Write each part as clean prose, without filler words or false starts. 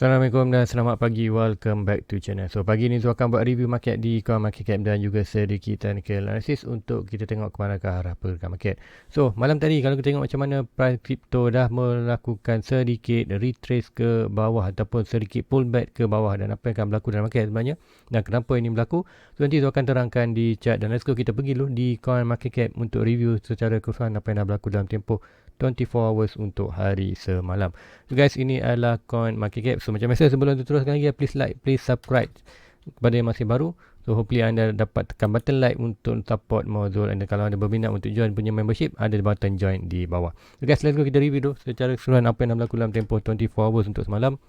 Assalamualaikum dan selamat pagi. Welcome back to channel. So pagi ni Zul akan buat review market di CoinMarketCap dan juga sedikit technical analysis untuk kita tengok ke manakah arah pergerakan market. So malam tadi kalau kita tengok macam mana price crypto dah melakukan sedikit retrace ke bawah ataupun sedikit pullback ke bawah, dan apa yang akan berlaku dalam market sebenarnya dan kenapa ini berlaku. So nanti Zul akan terangkan di chart, dan let's go kita pergi dulu di CoinMarketCap untuk review secara keseluruhan apa yang dah berlaku dalam tempoh 24 hours untuk hari semalam. So guys, ini adalah Coin Market Cap. So macam biasa, sebelum tu teruskan lagi, please like, please subscribe kepada yang masih baru. So hopefully anda dapat tekan button like untuk support Mozul, dan kalau anda berminat untuk join punya membership, ada button join di bawah. So guys, let's go kita review dulu secara keseluruhan apa yang dah berlaku dalam tempoh 24 hours untuk semalam.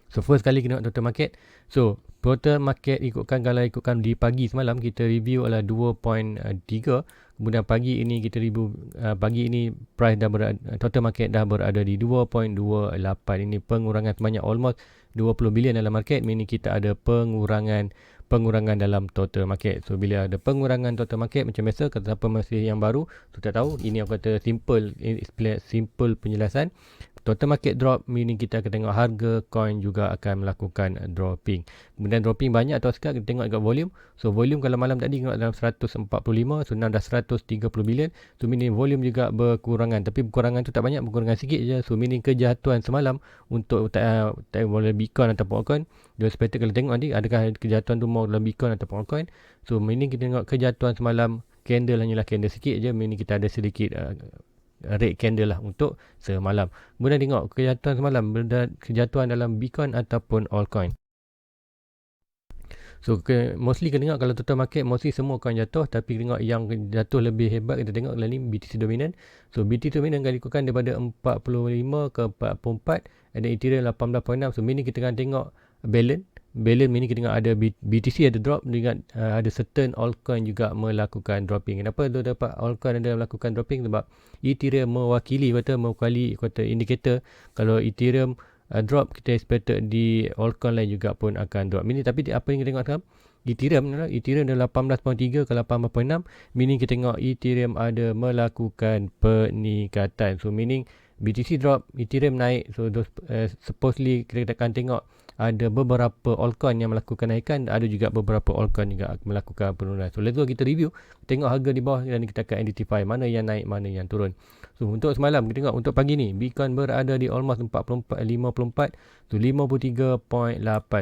So first kali kita tengok total market. So total market kalau ikutkan di pagi semalam, kita review adalah 2.3. Kemudian pagi ini kita review, pagi ini price dah total market dah berada di 2.28. Ini pengurangan sebanyak almost 20 bilion dalam market, meaning kita ada pengurangan dalam total market. So bila ada pengurangan total market, macam biasa, kata siapa masih yang baru, so tak tahu, ini aku kata simple penjelasan. Total market drop, meaning kita akan tengok harga coin juga akan melakukan dropping. Kemudian dropping banyak atau sikit, kita tengok juga volume. So volume kalau malam tadi tengok dalam 145, so now dah 130 bilion. So meaning volume juga berkurangan, tapi berkurangan tu tak banyak, berkurangan sikit je. So meaning kejatuhan semalam untuk tak boleh Bitcoin ataupun altcoin, dia expected kalau tengok nanti adakah kejatuhan tu mau dalam Bitcoin ataupun altcoin. So meaning kita tengok kejatuhan semalam, candle hanyalah candle sikit je, meaning kita ada sedikit red candle lah untuk semalam. Kemudian tengok kejatuhan semalam, kejatuhan dalam Bitcoin ataupun altcoin. So mostly kita tengok kalau total market mostly semua coin jatuh, tapi tengok yang jatuh lebih hebat kita tengok adalah ni BTC dominant. So BTC dominant kalau ikutkan daripada 45 ke 44, ada Ethereum 18.6. So meaning kita akan tengok balance meaning kita tengok ada BTC ada drop dengan ada certain altcoin juga melakukan dropping. Kenapa dia dapat altcoin ada melakukan dropping? Sebab Ethereum mewakili kata indikator kalau Ethereum drop, kita expected di altcoin lain juga pun akan drop. Meaning, tapi apa yang kita tengok sekarang, Ethereum dah 18.3 ke 18.6, meaning kita tengok Ethereum ada melakukan peningkatan. So meaning BTC drop, Ethereum naik. So supposedly kita akan tengok ada beberapa altcoin yang melakukan naikan, ada juga beberapa altcoin juga melakukan penurunan. So let's go kita review, tengok harga di bawah, dan kita akan identify mana yang naik, mana yang turun. So untuk semalam kita tengok, untuk pagi ni Bitcoin berada di almost 54, so 53.8.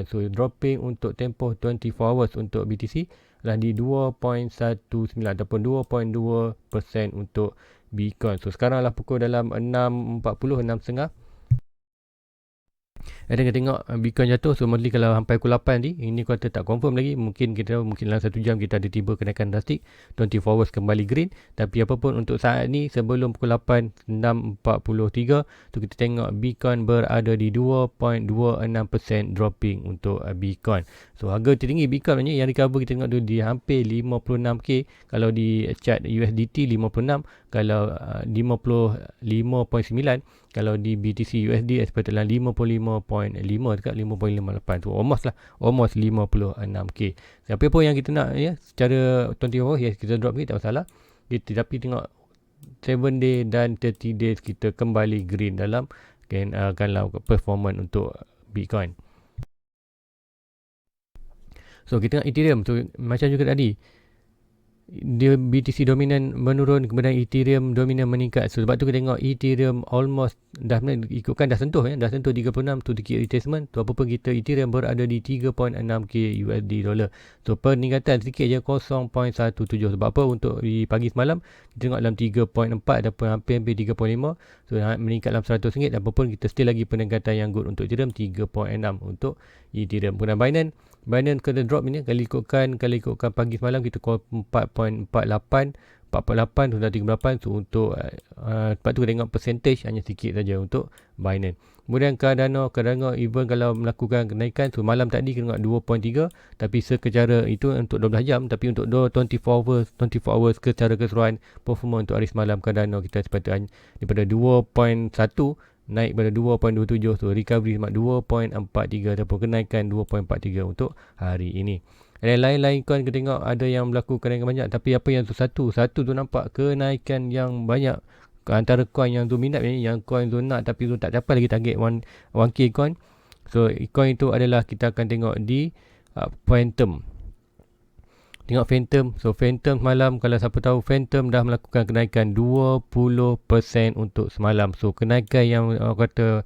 So dropping untuk tempoh 24 hours untuk BTC adalah di 2.19 ataupun 2.2% untuk Bitcoin. So sekarang lah pukul dalam 6.40, 6.30. Ada kita tengok Bitcoin jatuh. So mostly kalau sampai pukul 8 nanti, ini kuartal tak confirm lagi, mungkin dalam 1 jam kita ada tiba kenaikan drastik, 24 hours kembali green. Tapi apapun untuk saat ni, sebelum pukul 8, 6.43, tu kita tengok Bitcoin berada di 2.26% dropping untuk Bitcoin. So harga tertinggi Bitcoin ni yang recover kita tengok tu di hampir 56k. Kalau di chart USDT 56, kalau 55.9, kalau di BTC USD expected lah 55.5 dekat 5.58. So almost 56k. Siapa pun yang kita nak secara 24 hours, kita drop ni tak masalah. Tapi tengok 7 day dan 30 days kita kembali green dalam kalau performance untuk Bitcoin. So kita tengok Ethereum tu macam juga tadi, dia BTC dominan menurun, kemudian Ethereum dominan meningkat. So, sebab tu kita tengok Ethereum almost dah sentuh 36 tu dikit retracement. Tu apa pun kita Ethereum berada di 3.6k USD dollar. So peningkatan sedikit je 0.17. Sebab apa? Untuk di pagi semalam kita tengok dalam 3.4 ataupun hampir 3.5. So meningkat dalam RM100. Apa pun kita still lagi peningkatan yang good untuk Ethereum 3.6 untuk Ethereum. Kemudian Binance kena drop ini kalau ikutkan pagi semalam kita call 4.48 sudah 38. So untuk sebab tu kita tengok percentage hanya sikit saja untuk Binance. Kemudian Cardano even kalau melakukan kenaikan, so malam tadi kita tengok 2.3, tapi secara itu untuk 12 jam, tapi untuk 24 hours secara keseluruhan performa untuk hari semalam Cardano kita sepatutnya daripada 2.1 naik pada 2.27. So recovery 2.43 ataupun kenaikan 2.43 untuk hari ini. Dan lain-lain coin kita tengok ada yang berlaku kenaikan banyak, tapi apa yang satu tu nampak kenaikan yang banyak. Antara coin yang tu minat ni, yang coin tu nak tapi tu tak capai lagi target 1k coin. So coin itu adalah kita akan tengok di Phantom. Tengok Phantom. So Phantom semalam, kalau siapa tahu, Phantom dah melakukan kenaikan 20% untuk semalam. So kenaikan yang kata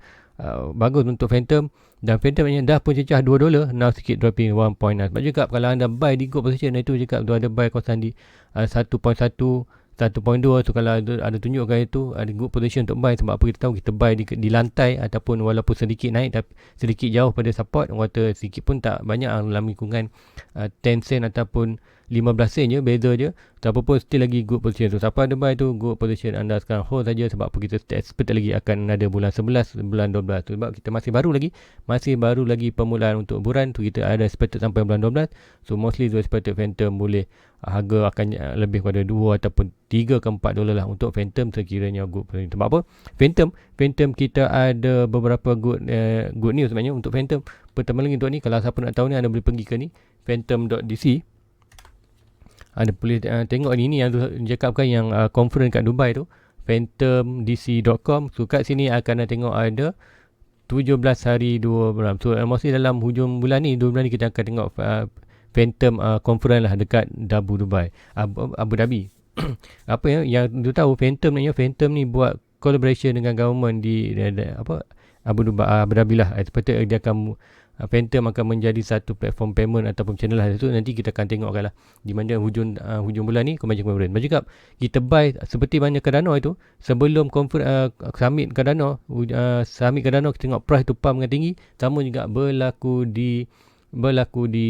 bagus untuk Phantom. Dan Phantom dah pun cecah $2. Now sikit dropping 1.9. Sebab juga kalau anda buy di good position, itu cakap tu ada buy kawasan di 1.1, 1.2. So kalau ada tunjukkan itu ada good position untuk buy. Sebab apa kita tahu, kita buy di lantai ataupun walaupun sedikit naik tapi sedikit jauh pada support. Orang kata sedikit pun tak banyak dalam lingkungan 10 sen ataupun 15 sen je, beza je. Tapi pun still lagi good position. So siapa ada buy tu, good position anda sekarang hold saja. Sebab apa, kita expect lagi akan ada bulan 11, bulan 12 tu. Sebab kita masih baru lagi permulaan untuk bulan tu, kita ada expected sampai bulan 12. So mostly tu expected Phantom boleh harga akan lebih pada 2 ataupun 3 ke 4 dolar lah untuk Phantom sekiranya good position. Sebab apa, Phantom kita ada beberapa good news sebenarnya untuk Phantom. Pertama lagi untuk ni, kalau siapa nak tahu ni, anda boleh pergi ke ni phantom.dc. Anda boleh tengok ni yang cakapkan yang conference kat Dubai tu, phantomdc.com. So kat sini akan tengok ada 17 hari 2 bulan. So mostly dalam hujung bulan ni, 2 bulan ni kita akan tengok Phantom conference lah dekat Dubai, Abu Dhabi. Apa yang tu tahu, Phantom ni buat collaboration dengan government di Abu Dhabi lah. Seperti dia akan Phantom akan menjadi satu platform payment ataupun channel lah. Itu nanti kita akan tengokkan lah di mana hujung bulan ni conference. Macam cakap, kita buy seperti mana Cardano itu sebelum summit Cardano. Summit Cardano kita tengok price tu pump dengan tinggi. Sama juga berlaku di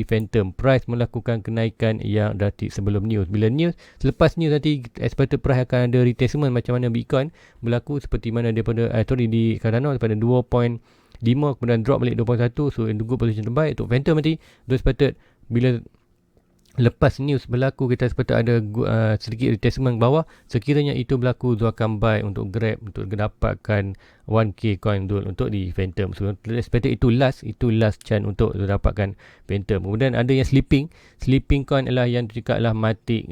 Phantom. Price melakukan kenaikan yang drastik sebelum news. Bila news, selepas news nanti expected price akan ada retracement macam mana Bitcoin berlaku, seperti mana daripada di Cardano daripada 2.5 kemudian drop balik 2.1. So in good position terbaik untuk Phantom nanti. Expected bila lepas news berlaku, kita expected ada sedikit retracement ke bawah. Sekiranya itu berlaku, tu akan buy untuk Grab untuk dapatkan 1k coin dulu untuk di Phantom. So expected itu last chance untuk dapatkan Phantom. Kemudian ada yang sleeping coin adalah yang cakap lah Matic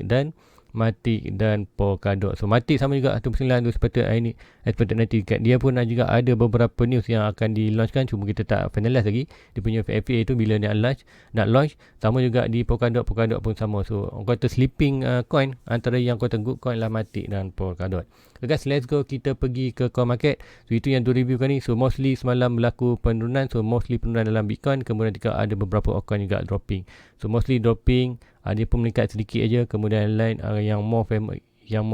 dan Polkadot. So Matic sama juga 1.9 tu expected nanti dia pun juga ada beberapa news yang akan di launchkan, cuma kita tak finalize lagi dia punya FA tu bila nak launch. Sama juga di Polkadot pun sama. So orang kata sleeping coin, antara yang kata good coin lah Matic dan Polkadot. So guys, let's go, kita pergi ke coin market. So itu yang tu review kan ni. So mostly semalam berlaku penurunan. So mostly penurunan dalam Bitcoin, kemudian juga ada beberapa altcoin juga dropping. So mostly dropping, dia pun meningkat sedikit aja. Kemudian lain yang more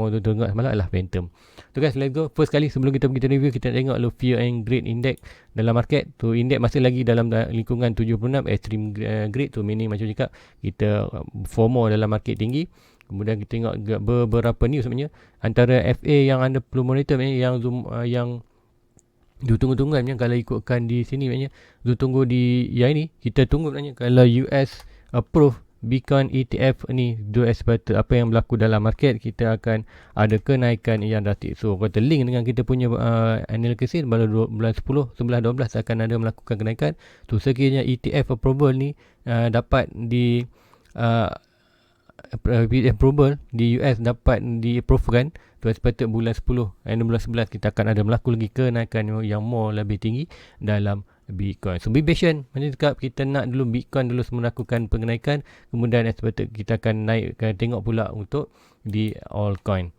tu tengok semalam adalah Phantom. So guys, let's go. First kali sebelum kita pergi review, kita tengok lo Fear and Greed Index dalam market. Tu index masih lagi dalam lingkungan 76 extreme greed tu, meaning macam cakap kita FOMO dalam market tinggi. Kemudian kita tengok beberapa news sebenarnya. Antara FA yang anda perlu monitor yang tunggu-tunggu sebenarnya kalau ikutkan di sini sebenarnya. Tunggu di yang ini. Kita tunggu sebenarnya kalau US approve Bitcoin ETF ni, expected apa yang berlaku dalam market, kita akan ada kenaikan yang drastik. So kata link dengan kita punya analysis baru bulan 10, 11, 12 akan ada melakukan kenaikan. So sekiranya ETF approval ni dapat di approval di US dapat di-approvekan, tu expected bulan 10 dan bulan 11 kita akan ada berlaku lagi kenaikan yang more lebih tinggi dalam Bitcoin. So be patient. Macam cakap, kita nak dulu Bitcoin dulu melakukan pengenaikan, kemudian expected kita akan tengok pula untuk di altcoin.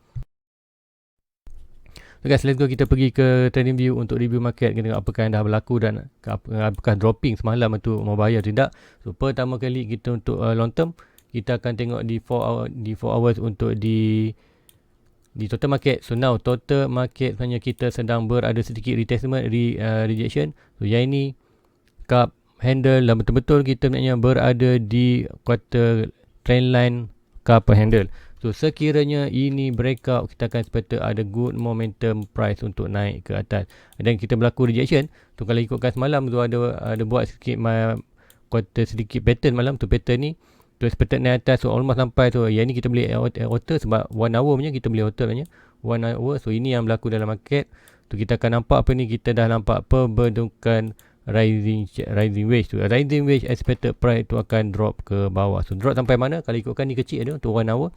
So guys, let's go, kita pergi ke trading view untuk review market. Kita tengok apakah yang dah berlaku dan apakah dropping semalam itu mau bayar tidak. So pertama kali kita untuk long term, kita akan tengok di 4 hours untuk di total market. So now total market sebenarnya kita sedang berada sedikit retracement, rejection. So yang ini cup handle dan betul-betul kita sebenarnya berada di quarter trend line cup handle. So sekiranya ini breakout, kita akan expect ada good momentum price untuk naik ke atas. Dan kita berlaku rejection. So kalau ikutkan semalam tu ada buat sikit quarter sedikit pattern malam tu, pattern ni tu expected naik atas. So almost sampai. So yang ni kita boleh alter sebab 1 hour punya kita boleh alter punya 1 hour. So ini yang berlaku dalam market. Tu kita akan nampak apa ni, kita dah nampak perbentukan rising wedge tu. Rising wedge expected price tu akan drop ke bawah. So drop sampai mana, kalau ikutkan ni kecil ada tu 1 hour.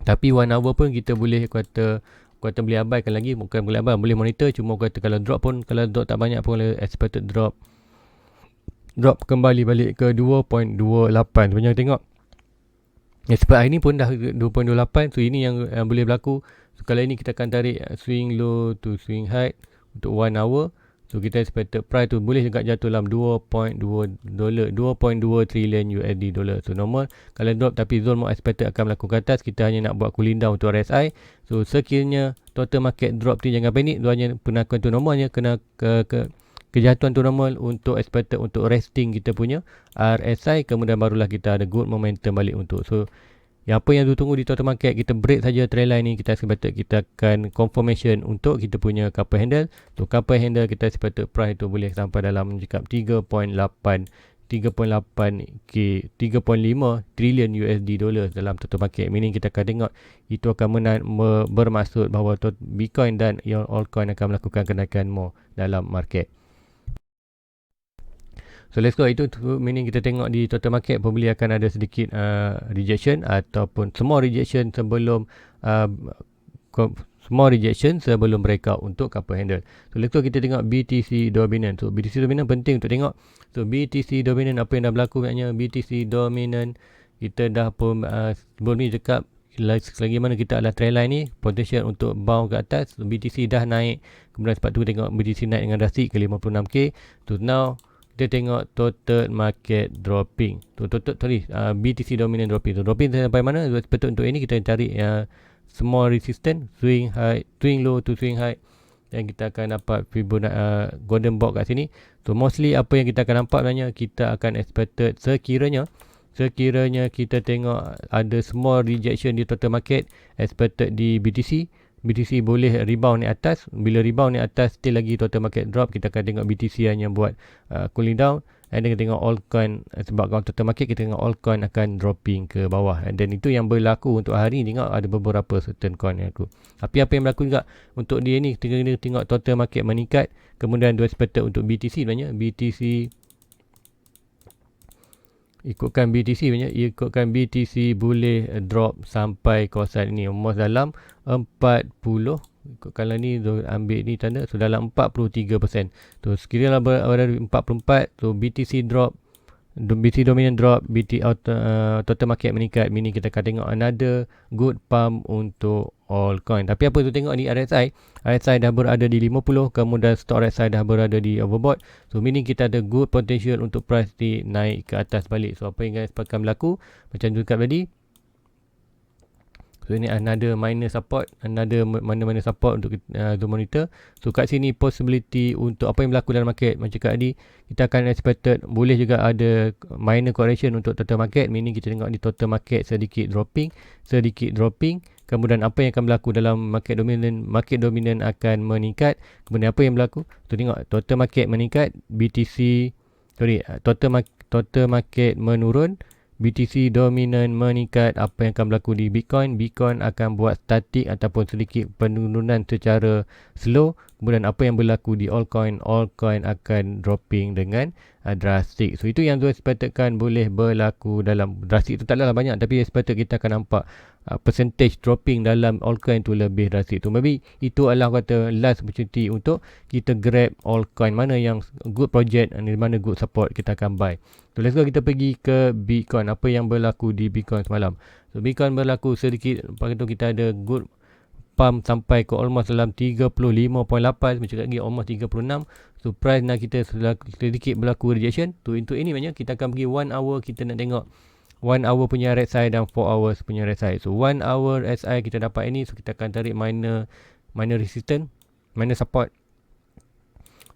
Tapi 1 hour pun kita boleh kata boleh abaikan lagi. Bukan boleh abaikan, boleh monitor. Cuma kata kalau drop pun, kalau drop tak banyak pun expected drop drop kembali balik ke 2.28. Sebenarnya tengok sebab hari ni pun dah 2.28. So ini yang boleh berlaku. So kalau ini kita akan tarik swing low to swing high untuk 1 hour. So kita expected price tu boleh juga jatuh dalam 2.2 trillion USD dollar. So normal kalau drop tapi zone more expected akan berlaku ke atas, kita hanya nak buat cooling down untuk RSI. So sekiranya total market drop tu jangan panik, hanya pengakuan tu normalnya kena kejatuhan tu normal untuk expected untuk resting kita punya RSI, kemudian barulah kita ada good momentum balik untuk. So apa yang tu tunggu di total market, kita break saja trendline ni, kita expected kita akan confirmation untuk kita punya couple handle. So couple handle kita expected price tu boleh sampai dalam cakap 3.5 trilion USD dollar dalam total market. Meaning kita akan tengok itu akan bermaksud bahawa Bitcoin dan altcoin akan melakukan kenaikan more dalam market. So let's go. Itu meaning kita tengok di total market pembeli akan ada sedikit rejection ataupun small rejection sebelum breakout untuk couple handle. So let's go kita tengok BTC dominant. So BTC dominant penting untuk tengok. So BTC dominant apa yang dah berlaku maknanya BTC dominant kita dah pun sebelum ni cakap selagi mana kita adalah trendline ni potential untuk bounce ke atas. So, BTC dah naik, kemudian sebab tu tengok BTC naik dengan drastik ke 56k. So now kita tengok total market dropping. BTC dominant dropping. So dropping sampai mana? Betul untuk ini kita cari small resistance, swing low to swing high, dan kita akan dapat Fibonacci golden box kat sini. So mostly apa yang kita akan nampak sebenarnya kita akan expected sekiranya kita tengok ada small rejection di total market expected di BTC boleh rebound ni atas. Bila rebound ni atas still lagi total market drop, kita akan tengok BTC hanya buat cooling down. And then kita tengok altcoin, sebab kalau total market kita tengok altcoin akan dropping ke bawah. And then itu yang berlaku untuk hari ni. Tengok ada beberapa certain coin yang aku. Tapi apa yang berlaku juga untuk dia ni, kita kena tengok total market meningkat, kemudian dia expected untuk BTC sebenarnya. Ikutkan BTC boleh drop sampai kawasan ini almost dalam 40. Kalau ni ambil ni tanda, so dalam 43%. So sekiranya berada di 44, so BTC dominant drop, total market meningkat, meaning kita akan tengok another good pump untuk altcoin. Tapi apa tu tengok ni RSI dah berada di 50, kemudian stock RSI dah berada di overbought. So meaning kita ada good potential untuk price di naik ke atas balik. So apa yang akan berlaku macam tu kat tadi. So ini another minor support untuk kita monitor. So kat sini possibility untuk apa yang berlaku dalam market macam kat tadi, kita akan expected boleh juga ada minor correction untuk total market, meaning kita tengok di total market sedikit dropping. Kemudian apa yang akan berlaku dalam market dominan akan meningkat. Kemudian apa yang berlaku? So tengok total market meningkat, total market menurun, BTC dominan meningkat. Apa yang akan berlaku di Bitcoin akan buat statik ataupun sedikit penurunan secara slow. Kemudian apa yang berlaku di altcoin akan dropping dengan drastik. So itu yang tu expectedkan boleh berlaku dalam drastik tu, taklah banyak, tapi expected kita akan nampak percentage dropping dalam altcoin tu lebih drastik tu. Maybe itu adalah kata last opportunity untuk kita grab altcoin mana yang good project dan mana good support, kita akan buy. So let's go kita pergi ke Bitcoin. Apa yang berlaku di Bitcoin semalam? So Bitcoin berlaku sedikit, lepas tu kita ada good pump sampai ke almost dalam 35.8, macam lagi almost 36. So price nak kita sedikit berlaku rejection. Tu untuk ini banyak kita akan pergi 1 hour, kita nak tengok 1 hour punya RSI dan 4 hours punya RSI. So 1 hour RSI kita dapat ini, so kita akan tarik minor resistance, minor support.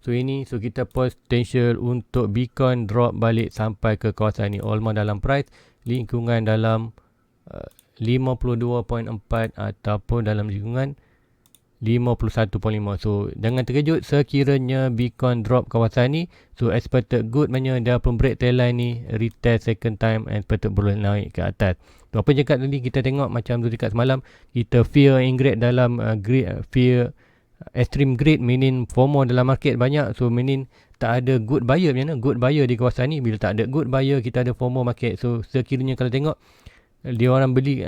So ini, so kita potential untuk Bitcoin drop balik sampai ke kawasan ni, almost dalam price lingkungan dalam 52.4 ataupun dalam lingkungan 51.5. So jangan terkejut sekiranya Bitcoin drop kawasan ni. So expected good maknanya dia pun break tail line ni, retest second time and expected boleh naik ke atas. So apa je kat tadi kita tengok macam tu dekat semalam, kita fear ingred dalam fear extreme greed, meaning FOMO dalam market banyak. So meaning tak ada good buyer. Macam mana good buyer di kawasan ni? Bila tak ada good buyer, kita ada FOMO market. So sekiranya kalau tengok dia orang beli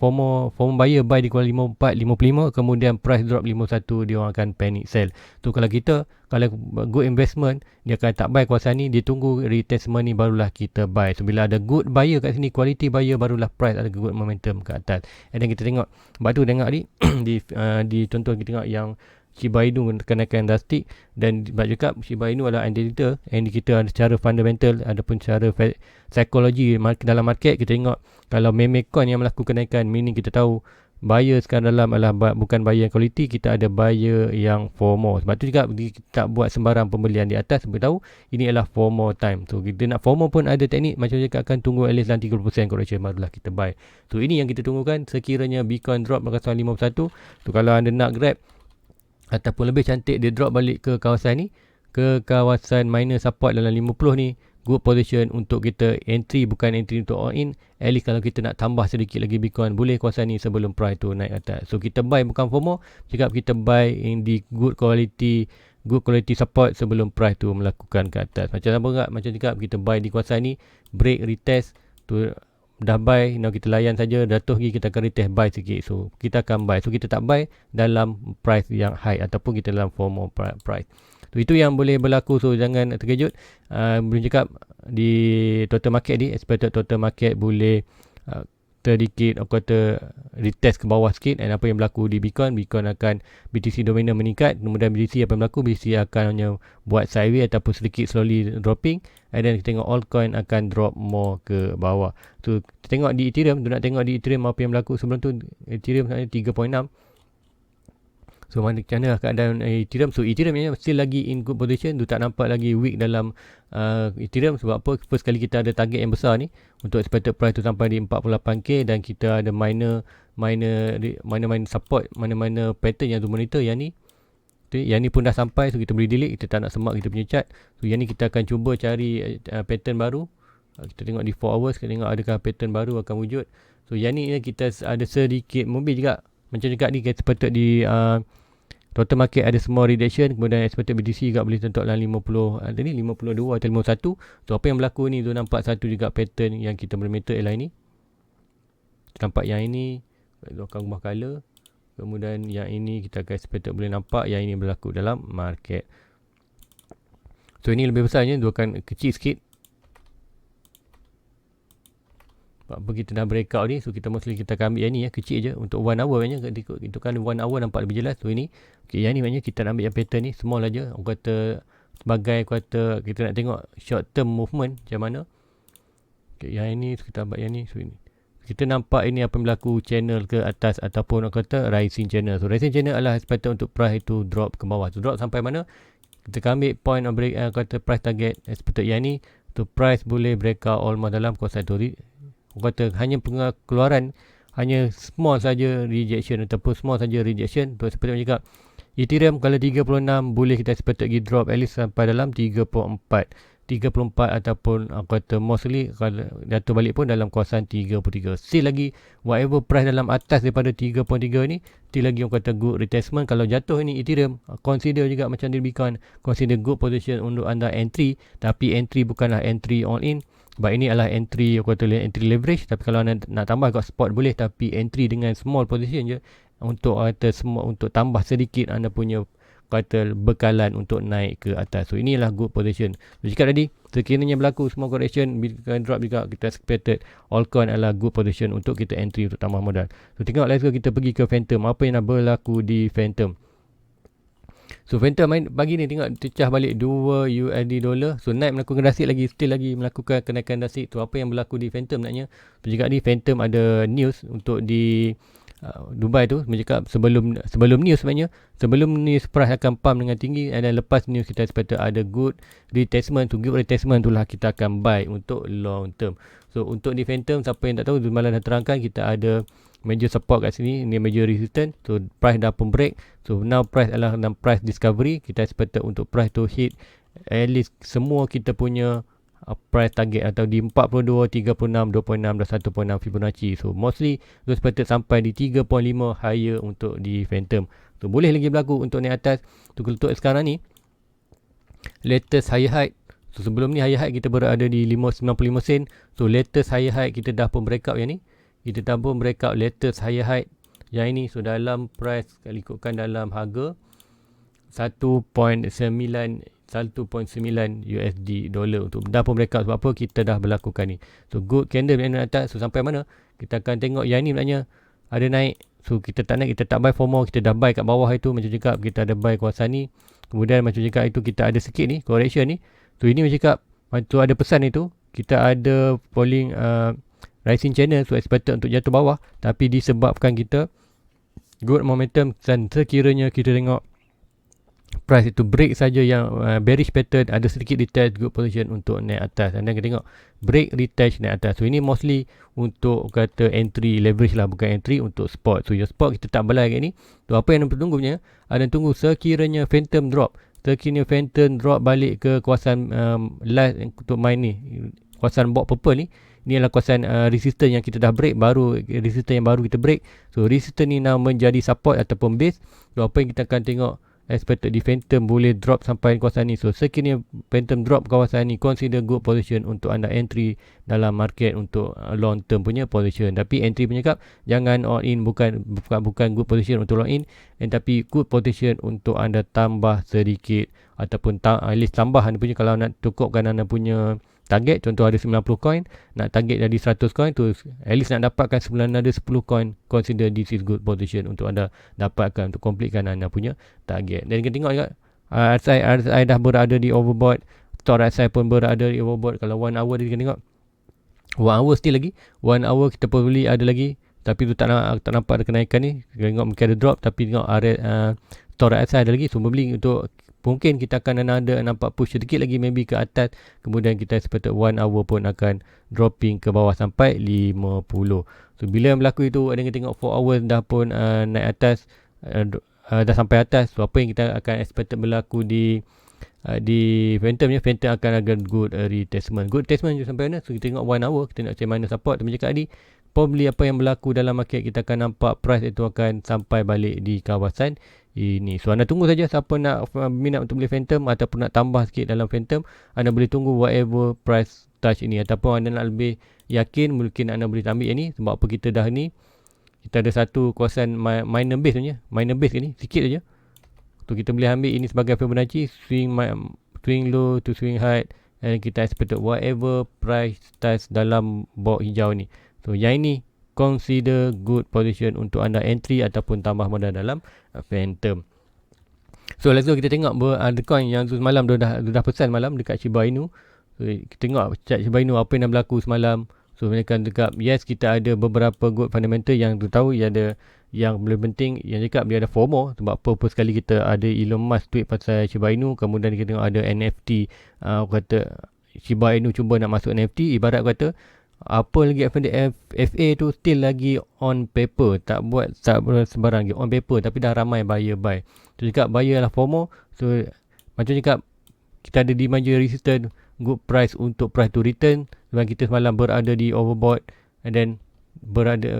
FOMO buyer buy di kuala 54, 55, kemudian price drop 51, dia orang akan panic sell. Tu kalau good investment, dia akan tak buy kawasan ni, dia tunggu retestment ni barulah kita buy. So bila ada good buyer kat sini, quality buyer, barulah price ada good momentum ke atas. And then kita tengok, sebab tu tengok ni di contoh kita tengok yang Shiba Inu kenaikan drastik, dan sebab juga Shiba Inu adalah indicator secara fundamental ataupun secara psikologi dalam market. Kita tengok kalau meme coin yang melakukan kenaikan, meaning kita tahu buyer sekarang dalam adalah bukan buyer yang quality, kita ada buyer yang FOMO. Sebab tu juga kita tak buat sembarang pembelian di atas, sebab tahu ini adalah FOMO time. So kita nak FOMO pun ada teknik, macam cakap akan tunggu at least dalam 30% correction barulah kita buy. So ini yang kita tunggukan. Sekiranya Bitcoin drop ke kawasan 51, tu kalau anda nak grab ataupun lebih cantik dia drop balik ke kawasan ni, ke kawasan minor support dalam 50 ni, good position untuk kita entry, bukan entry untuk all in. At least kalau kita nak tambah sedikit lagi Bitcoin, boleh kawasan ni sebelum price tu naik atas. So kita buy bukan FOMO, cakap kita buy in di good quality support sebelum price tu melakukan ke atas. Macam apa enggak? Macam cakap kita buy di kawasan ni, break retest tu, dah buy, now kita layan saja, jatuh lagi kita akan retest buy sikit. So kita akan buy. So kita tak buy dalam price yang high ataupun kita dalam FOMO price. So itu yang boleh berlaku. So jangan terkejut. Belum cakap di total market ni, expected total market boleh sedikit aku kata retest ke bawah sikit. Dan apa yang berlaku di Bitcoin akan BTC dominant meningkat, kemudian BTC apa yang berlaku, BTC akan hanya buat sideways ataupun sedikit slowly dropping, and then kita tengok altcoin akan drop more ke bawah. So kita tengok di Ethereum, tu nak tengok di Ethereum apa yang berlaku. Sebelum tu Ethereum sebenarnya 3.6. So macam mana keadaan Ethereum? So Ethereum ni still lagi in good position. Tu tak nampak lagi weak dalam Ethereum. Sebab apa? First kali kita ada target yang besar ni untuk expected price tu sampai di 48k, dan kita ada minor support, mana pattern yang tu monitor. Yang ni pun dah sampai. So kita boleh delete, kita tak nak semak kita punya chart. So yang ni kita akan cuba cari pattern baru. Kita tengok di 4 hours, kita tengok adakah pattern baru akan wujud. So yang ni kita ada sedikit mobil juga. Macam juga ni kita sepatut di total market ada small reduction, kemudian expected BTC juga boleh tentuk dalam 50, ada ni 52 atau 51. So apa yang berlaku ni tu nampak satu juga pattern yang kita boleh monitor ialah ini. Nampak yang ini akan ubah color. Kemudian yang ini kita akan expected boleh nampak yang ini berlaku dalam market. So ini lebih besarnya, dia akan kecil sikit. Sebab kita dah breakout ni, so kita mostly kita akan ambil yang ni kecil je untuk 1 hour banyak. Itu kan 1 hour nampak lebih jelas. So ini yang ni banyak kita nak ambil yang pattern ni small aja. Aku kata sebagai kita nak tengok short term movement macam mana. Yang ini kita ambil yang ni. So ini kita nampak ini apa yang berlaku channel ke atas ataupun aku kata rising channel. So rising channel adalah expected untuk price itu drop ke bawah. So drop sampai mana? Kita akan ambil point of break, kata price target expected yang ni. So price boleh breakout almost dalam kawasan tu. Aku kata hanya pengeluaran, hanya small saja rejection ataupun small saja rejection. Tu seperti macam cakap Ethereum kalau 36 boleh kita expect lagi drop at least sampai dalam 34 ataupun aku kata mostly kalau jatuh balik pun dalam kawasan 33. Still lagi whatever price dalam atas daripada 3.3 ni, still lagi aku kata good retestment. Kalau jatuh ini Ethereum, consider juga macam di Bitcoin, consider good position untuk anda entry, tapi entry bukanlah entry all in. Sebab ini adalah entry, aku kata entry leverage. Tapi kalau anda nak tambah kat spot boleh, tapi entry dengan small position je untuk untuk tambah sedikit anda punya kata bekalan untuk naik ke atas. So inilah good position. So cakap tadi, sekiranya berlaku small correction, Bitcoin drop juga, kita expected altcoin adalah good position untuk kita entry untuk tambah modal. So tengok, let's go kita pergi ke Phantom. Apa yang nak berlaku di Phantom? So Phantom pagi ni tengok pecah balik 2 USD dollar. So naik melakukan drastik lagi, still lagi melakukan kenaikan drastik. Tu apa yang berlaku di Phantom naknya? So juga ni Phantom ada news untuk di Dubai tu. Cakap sebelum news sebenarnya, sebelum news price akan pump dengan tinggi, dan lepas news kita expect ada good retestment. Tu good retestment tu lah kita akan buy untuk long term. So untuk di Phantom, siapa yang tak tahu, malam dah terangkan kita ada major support kat sini, ni major resistance. So price dah pun break. So now price adalah dalam price discovery. Kita expect untuk price to hit at least semua kita punya price target atau di 42, 36, 2.6 dan 1.6 Fibonacci. So mostly tu expected sampai di 3.5 higher untuk di Phantom. So boleh lagi berlaku untuk naik atas. So untuk sekarang ni latest higher high. So sebelum ni higher high kita berada di 95 sen. So latest higher high kita dah pun breakout yang ni. kita tampung breakout latest higher high yang ini. So dalam price, kalau ikutkan dalam harga 1.9 USD dollar untuk dah pun breakout. Sebab apa? Kita dah berlakukan ni. So good candle yang atas. So sampai mana? Kita akan tengok yang ni sebenarnya ada naik. So kita tak naik, kita tak buy FOMO, kita dah buy kat bawah itu. Macam cakap kita ada buy kawasan ni. Kemudian macam cakap itu kita ada sikit ni correction ni. So ini macam cakap tu ada pesan itu. Kita ada falling rising channel. So expected untuk jatuh bawah. Tapi disebabkan kita good momentum dan sekiranya kita tengok price itu break saja yang bearish pattern, ada sedikit retest, good position untuk naik atas. Dan kita tengok break retest naik atas. So ini mostly untuk kata entry leverage lah, bukan entry untuk spot. So your spot kita tak belai kat ni. So apa yang tunggu punya, ada tunggu sekiranya phantom drop. Sekiranya phantom drop balik ke kawasan last untuk main ni, kawasan box purple ni. Ni adalah kawasan resistance yang kita dah break, baru resistance yang baru kita break. So resistance ni nak menjadi support ataupun base. So apa yang kita akan tengok, expected di phantom boleh drop sampai kawasan ni. So sekiranya phantom drop kawasan ni, consider good position untuk anda entry dalam market untuk long term punya position. Tapi entry punya kap, jangan all in, bukan good position untuk long in, tapi good position untuk anda tambah sedikit ataupun at least tambah anda punya. Kalau nak cukupkan anda punya target, contoh ada 90 coin, nak target jadi 100 coin tu, at least nak dapatkan sebulan ada 10 coin, consider this is good position untuk anda dapatkan, untuk completekan anda punya target. Dan kita tengok juga RSI dah berada di overbought, stock RSI pun berada di overbought. Kalau 1 hour kita tengok 1 hour still lagi, 1 hour kita probably ada lagi, tapi tu tak nampak ada kenaikan ni. Kita tengok mungkin ada drop, tapi tengok stock RSI ada lagi. So beli untuk mungkin kita akan ada nampak push sedikit lagi maybe ke atas. Kemudian kita expected 1 hour pun akan dropping ke bawah sampai 50. So bila berlaku itu, ada yang tengok 4 hours dah pun naik atas, dah sampai atas. So apa yang kita akan expected berlaku di Phantom ni, Phantom akan ada good retestment. Good retestment sampai mana? So kita tengok 1 hour, kita nak cari mana support. Tapi cakap tadi, probably apa yang berlaku dalam market, kita akan nampak price itu akan sampai balik di kawasan ini. So anda tunggu saja, siapa nak minat untuk beli Phantom ataupun nak tambah sikit dalam Phantom, anda boleh tunggu whatever price touch ini. Ataupun anda nak lebih yakin, mungkin anda boleh ambil yang ni. Sebab apa, kita dah ni, kita ada satu kawasan minor base punya, minor base ni sikit saja. So kita boleh ambil ini sebagai Fibonacci, swing low to swing high, and kita expected whatever price touch dalam box hijau ni. So yang ini consider good position untuk anda entry ataupun tambah modal dalam Phantom. So let's go, kita tengok ada coin yang semalam dah pesan malam dekat Shiba Inu. So kita tengok chat Shiba Inu apa yang dah berlaku semalam. So mereka cakap yes, kita ada beberapa good fundamental yang tu tahu, ada yang lebih penting yang cakap dia ada FOMO. Sebab apa sekali kita ada Elon Musk tweet pasal Shiba Inu, kemudian kita tengok ada NFT, kata Shiba Inu cuba nak masuk NFT, ibarat kata apa lagi FA tu still lagi on paper, tak buat sembarang lagi on paper, tapi dah ramai buyer buy. So cakap buyer lah FOMO. So macam cakap kita ada di major resistance, good price untuk price to return. Sebab kita semalam berada di overbought, and then berada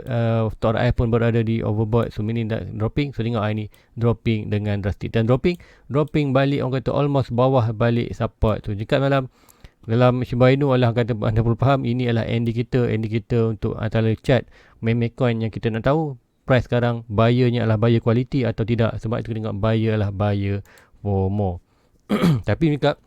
stock RSI pun berada di overbought. So meaning dah dropping. So tengok hari ni dropping dengan drastic, dan dropping balik, orang kata almost bawah balik support. So cakap malam dalam Shiba Inu adalah, kata anda perlu faham, ini adalah indicator untuk antara chart meme coin yang kita nak tahu price sekarang buyernya adalah buyer quality atau tidak. Sebab itu kita tengok buyer adalah buyer FOMO. Tapi dekat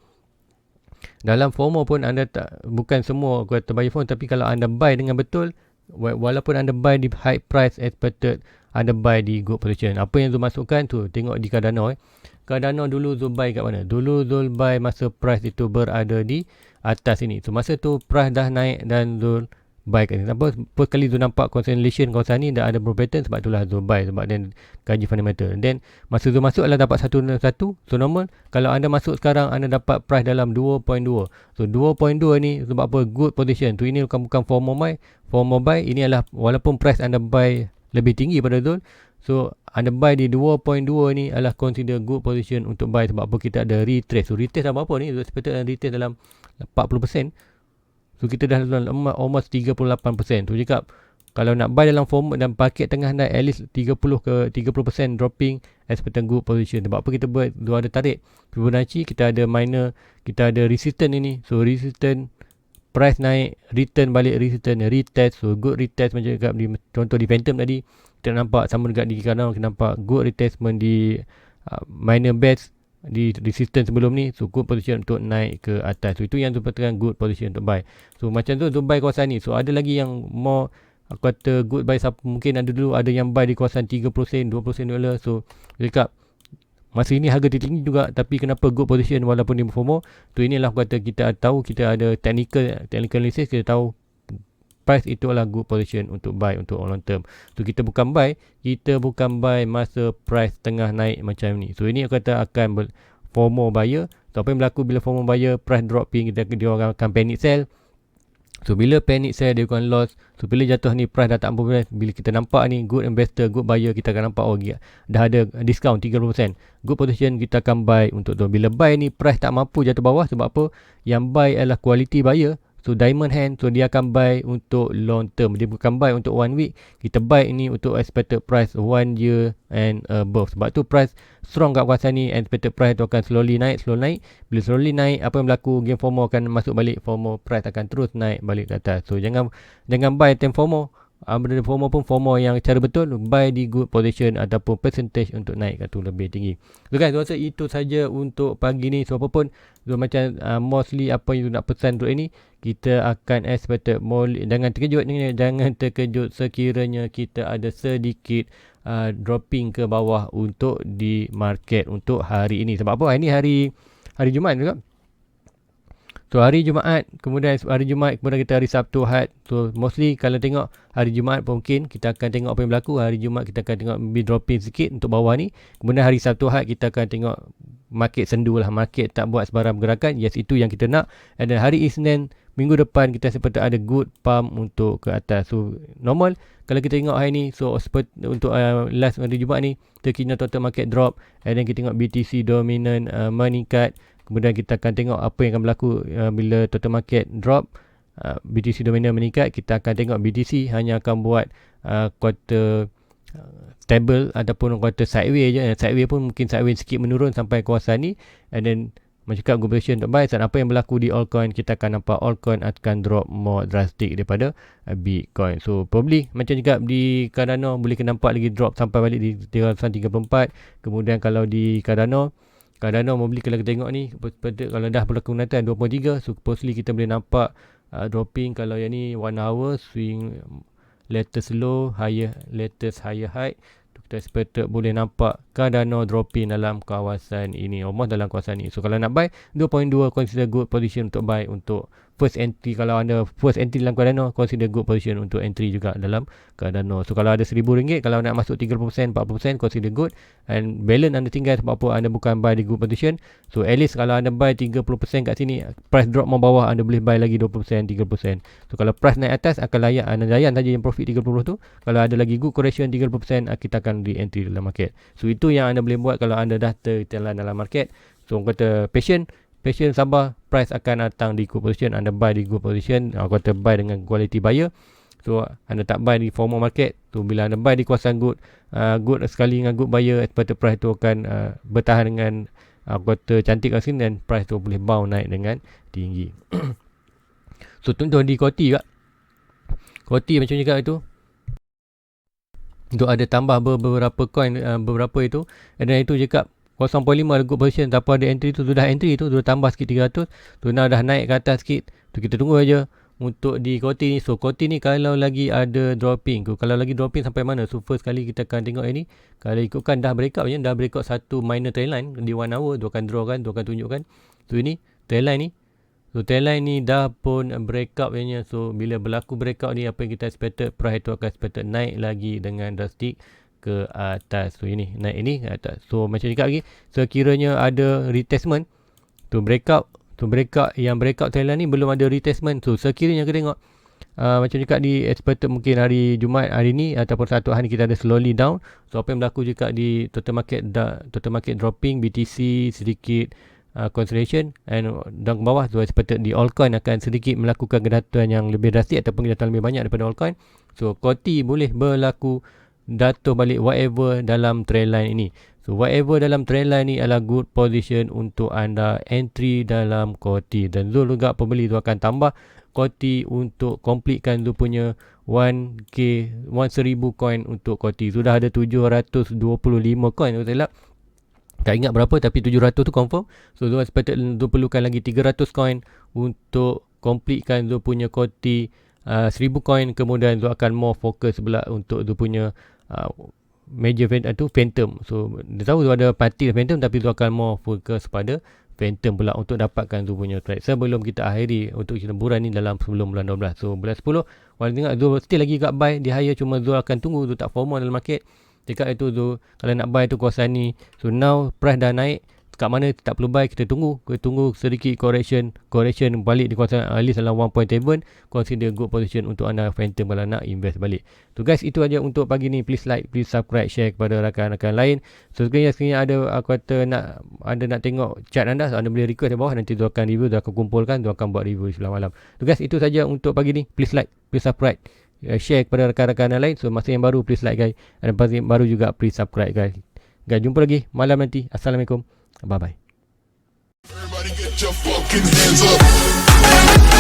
dalam FOMO pun anda tak, bukan semua kata buyer FOMO, tapi kalau anda buy dengan betul, walaupun anda buy di high price expected, anda buy di good position. Apa yang Zul masukkan tu, tengok di Cardano. Cardano dulu Zul buy kat mana? Dulu Zul buy masa price itu berada di atas ini. So masa tu price dah naik dan Zul buy kat sini. Apa sekali Zul nampak consolidation kawasan ni dah ada bro pattern, sebab itulah Zul buy, sebab dan kaji fundamental. Then masa Zul masuk adalah dapat 1.1. So normal kalau anda masuk sekarang, anda dapat price dalam 2.2. So 2.2 ni sebab apa? Good position. Tu ini bukan FOMO buy. Ini adalah walaupun price anda buy lebih tinggi pada Zul, so anda buy di 2.2 ni adalah consider good position untuk buy. Sebab apa? Kita ada retrace. So retrace dalam apa ni? Expected retrace dalam 40%. So kita dah dalam almost 38%. So cakap kalau nak buy dalam form dan paket tengah dah at least 30% dropping, expected good position. Sebab apa kita buat? Dua ada tarik Fibonacci, kita ada minor, kita ada resistance ini. So resistance price naik, return balik, return, retest. So good retest macam dekat contoh di Phantom tadi, kita nampak sama dekat di kanan, kita nampak good retestment di minor bets di resistance sebelum ni. So good position untuk naik ke atas. So itu yang dikatakan good position untuk buy. So macam tu untuk buy kawasan ni. So ada lagi yang more aku kata good buy, mungkin ada dulu ada yang buy di kawasan 30 sen, 20 sen dolar. So dekat masa ini harga tinggi juga, tapi kenapa good position walaupun dia FOMO. Tu inilah aku kata kita tahu, kita ada technical analysis, kita tahu price itu adalah good position untuk buy untuk long term. So kita bukan buy masa price tengah naik macam ni. So ini aku kata akan FOMO buyer. So apa yang berlaku bila FOMO buyer, price dropping, dia orang akan panic sell. So bila panic sell, dia akan loss. So bila jatuh ni price dah tak mampu, bila kita nampak ni good investor, good buyer, kita akan nampak dah ada discount 30%. Good position kita akan buy untuk tu. Bila buy ni price tak mampu jatuh bawah, sebab apa? Yang buy adalah quality buyer. So diamond hand, so dia akan buy untuk long term. Dia bukan buy untuk 1 week. Kita buy ini untuk expected price 1 year and above. Sebab tu price strong kat kawasan ni. Expected price tu akan slowly naik. Bila slowly naik, apa yang berlaku? Game FOMO akan masuk balik. FOMO price akan terus naik balik ke atas. So jangan buy time FOMO. Benda FOMO pun FOMO yang cara betul, buy di good position ataupun percentage untuk naik tu lebih tinggi. So guys, rasa itu saja untuk pagi ni. So apa pun, so macam mostly apa yang nak pesan untuk ini, kita akan expected jangan terkejut sekiranya kita ada sedikit dropping ke bawah untuk di market untuk hari ini. Sebab apa? Ini hari Jumaat juga. So hari Jumaat, kemudian kita hari Sabtu, Ahad. So mostly kalau tengok hari Jumaat mungkin kita akan tengok apa yang berlaku. Hari Jumaat kita akan tengok dropping sikit untuk bawah ni. Kemudian hari Sabtu, Ahad kita akan tengok market sendu lah. Market tak buat sebarang pergerakan. Yes, itu yang kita nak. Dan hari Isnin, minggu depan kita seperti ada good pump untuk ke atas. So normal kalau kita tengok hari ni, so untuk last hari Jumaat ni, terkini total market drop. Dan kita tengok BTC dominant meningkat. Kemudian kita akan tengok apa yang akan berlaku bila total market drop, BTC dominan meningkat. Kita akan tengok BTC hanya akan buat quarter stable ataupun quarter sideways je. Sideways pun mungkin sideways sikit menurun sampai kawasan ni. And then macam good position untuk buy. Dan apa yang berlaku di altcoin, kita akan nampak altcoin akan drop more drastic daripada Bitcoin. So probably macam juga di Cardano boleh kita nampak lagi drop sampai balik di 334. Kemudian kalau di Cardano mostly kalau kita tengok ni, kalau dah berlaku naikkan 2.3, so supposedly kita boleh nampak dropping. Kalau yang ni 1 hour swing latest low, latest higher high, kita expected boleh nampak Cardano dropping dalam kawasan ini, almost dalam kawasan ini. So kalau nak buy 2.2, consider good position untuk buy untuk first entry. Kalau anda first entry dalam Cardano, consider good position untuk entry juga dalam Cardano. So kalau ada RM1,000, kalau nak masuk 30%, 40%, consider good. And balance anda tinggal sebab apa? Anda bukan buy di good position. So at least kalau anda buy 30% kat sini, price drop mau bawah, anda boleh buy lagi 20%, 30%. So kalau price naik atas, akan anda layan saja yang profit 30% tu. Kalau ada lagi good correction 30%, kita akan re-entry dalam market. So itu yang anda boleh buat kalau anda dah tertelan dalam market. So orang kata patient, sabar, price akan datang di good position. Anda buy di good position, orang kata buy dengan quality buyer. So anda tak buy di FOMO market. So bila anda buy di kawasan good sekali dengan good buyer, expected price tu akan bertahan dengan kata cantik kat sini, dan price tu boleh bounce naik dengan tinggi. So contoh di Koti juga, Koti macam juga itu, untuk ada tambah beberapa coin, beberapa itu, dan itu cakap 0.5 ada good position, tanpa ada entry tu, sudah entry tu sudah tambah sikit 300, tu now dah naik ke atas sikit. Tu kita tunggu aja untuk di Koti ni. So Koti ni kalau lagi ada dropping, kalau lagi dropping sampai mana, so first kali kita akan tengok ini. Kalau ikutkan dah breakout je, dah breakout satu minor trend line di 1 hour, tu akan draw kan, tu akan tunjukkan. So ini trend line ni, so trend line ni dah pun breakout je. So bila berlaku breakout ni, apa yang kita expected, price tu akan expected naik lagi dengan drastic ke atas. So ini naik ini ke atas. So macam cakap lagi, sekiranya ada retestment tu breakout, yang breakout trend line ni belum ada retestment. So sekiranya kita tengok macam cakap di expected mungkin hari Jumaat hari ni ataupun satu hari kita ada slowly down. So apa yang berlaku juga di total market dropping, BTC sedikit consolidation and down ke bawah. So expected di altcoin akan sedikit melakukan kejatuhan yang lebih drastik ataupun kejatuhan lebih banyak daripada altcoin. So Koti boleh berlaku jatuh balik whatever dalam trend line ini. So whatever dalam trend line ni adalah good position untuk anda entry dalam Koti. Dan Zul juga pembeli tu akan tambah Koti untuk completekan tu punya 1k 1000 coin untuk Koti. Sudah ada 725 coin kalau tak silap. Tak ingat berapa tapi 700 tu confirm. So Zul sepatutnya perlukan lagi 300 coin untuk completekan Zul punya Koti 1000 coin. Kemudian Zul akan more fokus pula untuk Zul punya major Phantom. So dia tahu Zul ada party Phantom, tapi Zul akan more fokus pada Phantom pula untuk dapatkan Zul punya trade sebelum kita akhiri untuk hiburan ni dalam sebelum bulan 12. So bulan 10 walau tengok Zul still lagi kat buy di higher, cuma Zul akan tunggu, Zul tak FOMO dalam market. Dekat itu Zul kalau nak buy tu kawasan ni. So now price dah naik, kat mana tak perlu buy, kita tunggu sedikit correction balik di kawasan at least dalam 1.7. Consider good position untuk anda Phantom kalau nak invest balik. So guys, itu aja untuk pagi ni. Please like, please subscribe, share kepada rakan-rakan lain. So sekiranya ada aku kata anda nak tengok chart anda, so anda boleh request di bawah, nanti tu akan review, tu akan kumpulkan, tu akan buat review sebelah malam. So guys, itu saja untuk pagi ni. Please like, please subscribe, share kepada rakan-rakan yang lain. So masa yang baru please like guys, dan masa yang baru juga please subscribe guys. Guys, jumpa lagi malam nanti. Assalamualaikum. Bye bye. Everybody get your fucking hands up.